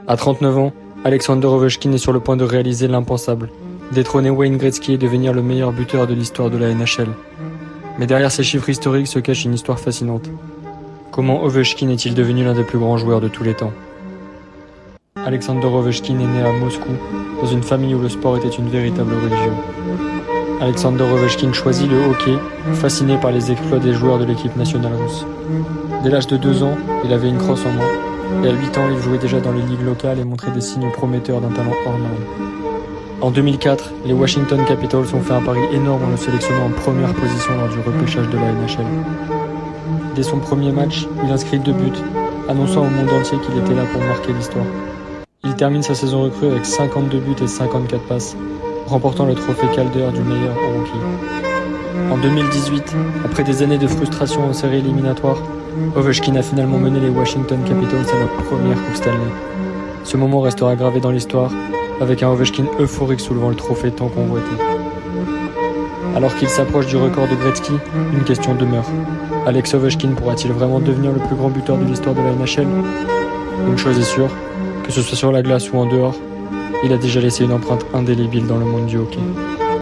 À 39 ans, Alexander Ovechkin est sur le point de réaliser l'impensable, détrôner Wayne Gretzky et devenir le meilleur buteur de l'histoire de la NHL. Mais derrière ces chiffres historiques se cache une histoire fascinante. Comment Ovechkin est-il devenu l'un des plus grands joueurs de tous les temps ? Alexander Ovechkin est né à Moscou, dans une famille où le sport était une véritable religion. Alexander Ovechkin choisit le hockey, fasciné par les exploits des joueurs de l'équipe nationale russe. Dès l'âge de 2 ans, il avait une crosse en main, et à 8 ans, il jouait déjà dans les ligues locales et montrait des signes prometteurs d'un talent hors norme. En 2004, les Washington Capitals ont fait un pari énorme en le sélectionnant en première position lors du repêchage de la NHL. Dès son premier match, il inscrit 2 buts, annonçant au monde entier qu'il était là pour marquer l'histoire. Il termine sa saison recrue avec 52 buts et 54 passes, remportant le trophée Calder du meilleur rookie. En 2018, après des années de frustration en séries éliminatoires, Ovechkin a finalement mené les Washington Capitals à leur première Coupe Stanley. Ce moment restera gravé dans l'histoire, avec un Ovechkin euphorique soulevant le trophée tant convoité. Alors qu'il s'approche du record de Gretzky, une question demeure. Alex Ovechkin pourra-t-il vraiment devenir le plus grand buteur de l'histoire de la NHL ? Une chose est sûre, que ce soit sur la glace ou en dehors, il a déjà laissé une empreinte indélébile dans le monde du hockey.